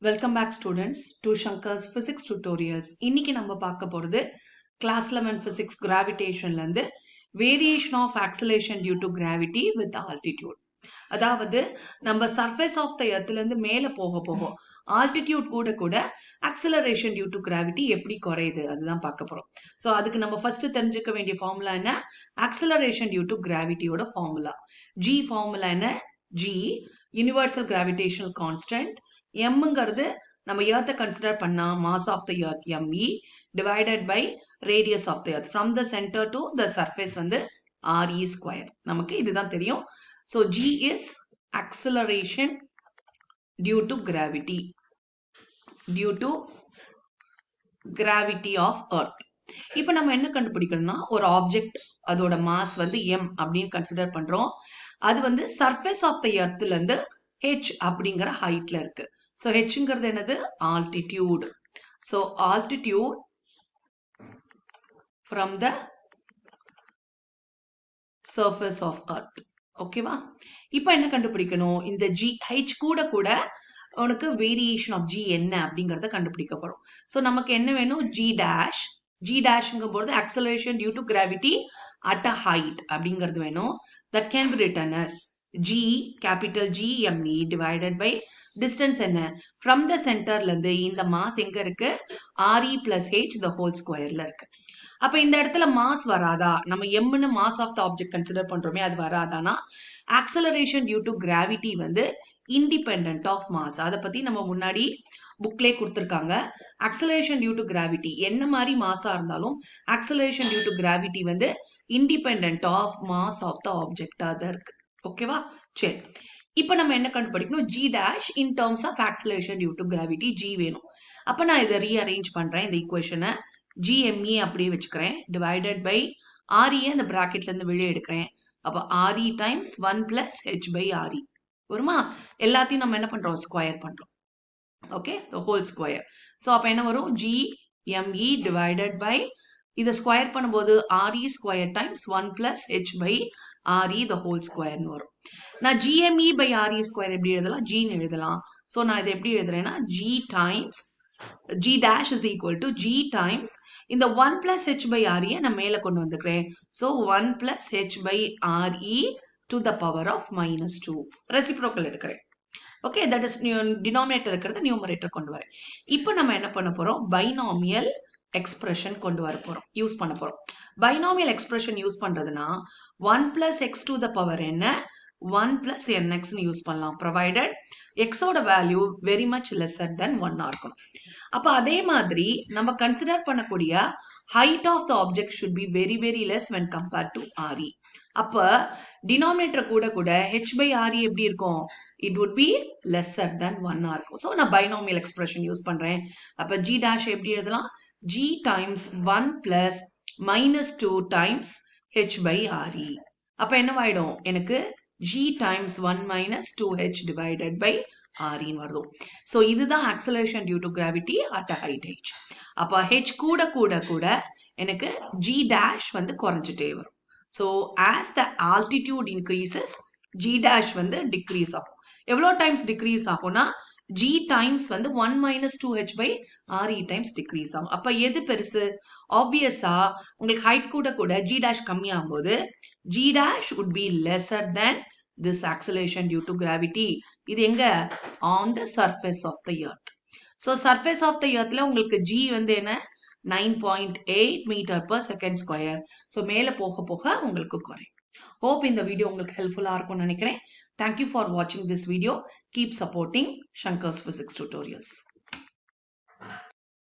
Welcome back students to Shankar's Physics Tutorials. இன்னைக்கு நம்ம பார்க்க போறது class 11 Physics Gravitationல இருந்து Variation of Acceleration due to Gravity with Altitude. அதாவது நம்ம surface of the earthல இருந்து மேல போக altitude கூட acceleration due to gravity எப்படி குறையுது அதுதான் பார்க்க போறோம். ஸோ அதுக்கு நம்ம ஃபர்ஸ்ட் தெரிஞ்சுக்க வேண்டிய ஃபார்முலா என்ன? acceleration due to gravityயோட ஃபார்முலா. G ஃபார்முலா என்ன? G universal gravitational constant. mங்கிறது நம்ம earth கன்சிடர் பண்ணா mass of the earth me divided by radius of the earth from the center to the surface வந்து re square. நமக்கு இதுதான் தெரியும். So G is acceleration due to gravity of earth. இப்போ நம்ம என்ன கண்டுபிடிக்கணும்னா ஒரு ஆப்ஜெக்ட் அதோட மாஸ் வந்து m அப்படின்னு கன்சிடர் பண்றோம். அது வந்து சர்ஃபேஸ் ஆஃப் த எர்த்ல இருந்து h அப்படிங்கிற ஹைட்ல இருக்கு. ஸோ ஹெச்ங்கிறது என்னது? Altitude. So altitude from the surface of earth. ஓகேவா? இப்போ என்ன கண்டுபிடிக்கணும்? இந்த ஜி ஹெச் கூட உனக்கு வேரியேஷன் ஆஃப் ஜி என்ன அப்படிங்கிறத கண்டுபிடிக்க போறோம். ஸோ நமக்கு என்ன வேணும்? ஜி டேஷ்ங்கும் போது acceleration due to gravity at a height அப்படிங்கிறது வேணும். that can be written as G capital G me divided by distance என்ன? from the centerல இருந்து இந்த மாஸ் எங்க இருக்கு? re plus h the whole squareல இருக்கு. அப்ப இந்த இடத்துல மாஸ் வராதா? நம்ம எம்னு mass of the object consider பண்றோமே அது வராதானா? ஆக்சலரேஷன் டியூ டு கிராவிட்டி வந்து இண்டிபெண்டன்ட் ஆஃப் மாஸ். அதை பத்தி நம்ம முன்னாடி புக்லே கொடுத்துருக்காங்க. ஆக்சலரேஷன் டியூ டு கிராவிட்டி என்ன மாதிரி மாஸா இருந்தாலும் ஆக்சலரேஷன் டியூ டு கிராவிட்டி வந்து independent of mass of the ஆப்ஜெக்டா தான் இருக்கு. ஓகேவா? சரி, இப்போ நம்ம என்ன கண்டுபிடிக்கணும்? G dash in terms of acceleration due to gravity g வேணும். அப்ப நான் இதை ரீஅரேஞ்ச் பண்றேன். இந்த ஈக்குவேஷனை GME அப்படியே வச்சுக்கிறேன். டிவைடட் பை RE அந்த பிராக்கெட்ல இருந்து வெளியே எடுக்கிறேன். அப்போ RE times 1 plus h by RE வருமா? எல்லாத்தையும் நம்ம என்ன பண்றோம்? ஸ்கொயர் பண்றோம். Okay, the whole square. So அப்போ என்ன வரும்? GME டிவைடட் பை இதை ஸ்கொயர் பண்ணும்போது RE square times 1 plus h by RE the whole squareன்னு வரும். நான் GME பை RE ஸ்கொயர் எப்படி எழுதலாம்? Gன்னு எழுதலாம். ஸோ நான் இதை எப்படி எழுதுறேன்னா G times G dash is equal to G times இந்த 1 plus h by RE நான் மேல கொண்டு வந்துக்கிறேன். So 1 plus h by RE to the power of minus 2. Reciprocal எடுக்கிறேன். Okay, that is denominator இருக்கிறது numerator கொண்டு வரேன். இப்போ நம்ம என்ன பண்ண போறோம்? Binomial expression கொண்டு வர போறோம். யூஸ் பண்ண போறோம். Binomial expression யூஸ் பண்றதுனா 1 plus x to the power என்ன? 1 plus nx யூஸ் பண்ணலாம். provided x ஓட value very much lesser than 1 இருக்கணும். அப்ப அதே மாதிரி நம்ம கன்சிடர் பண்ணக்கூடிய height of the object should be very very less when compared to RE. அப்ப டினாமினேட்டர் கூட h by RE எப்படி இருக்கும்? It would be lesser than 1 இருக்கும். ஸோ நான் பைனாமியல் எக்ஸ்பிரஷன் யூஸ் பண்றேன். அப்ப G dash எப்படி எழுதலாம்? G times 1 plus minus 2 times h by RE. அப்ப என்னவாயிடும்? எனக்கு G times 1 minus 2h divided by RE வருது. So இதுதான் acceleration due to gravity at a height h. அப்ப h கூட எனக்கு G dash வந்து குறைஞ்சிட்டே வரும். So as the altitude increases, G dash வந்து decrease ஆகும். எவ்வளோ times decrease ஆகும்னா G times வந்து 1 minus 2h by RE times decrease ஆகும். அப்ப எது பெருசு? ஆப்வியஸா உங்களுக்கு ஹைட் கூட G dash கம்மியாகும் போது G dash would be lesser than this acceleration due to gravity. இது எங்க? On the surface of the earth. So surface of the earthல உங்களுக்கு G வந்து என்ன? 9.8 meter per second square. So மேல போக உங்களுக்கு குறையும். Hope இந்த வீடியோ உங்களுக்கு ஹெல்ப்ஃபுல்லா இருக்கும்னு நினைக்கிறேன். Thank you for watching this video. Keep supporting Shankar's Physics Tutorials.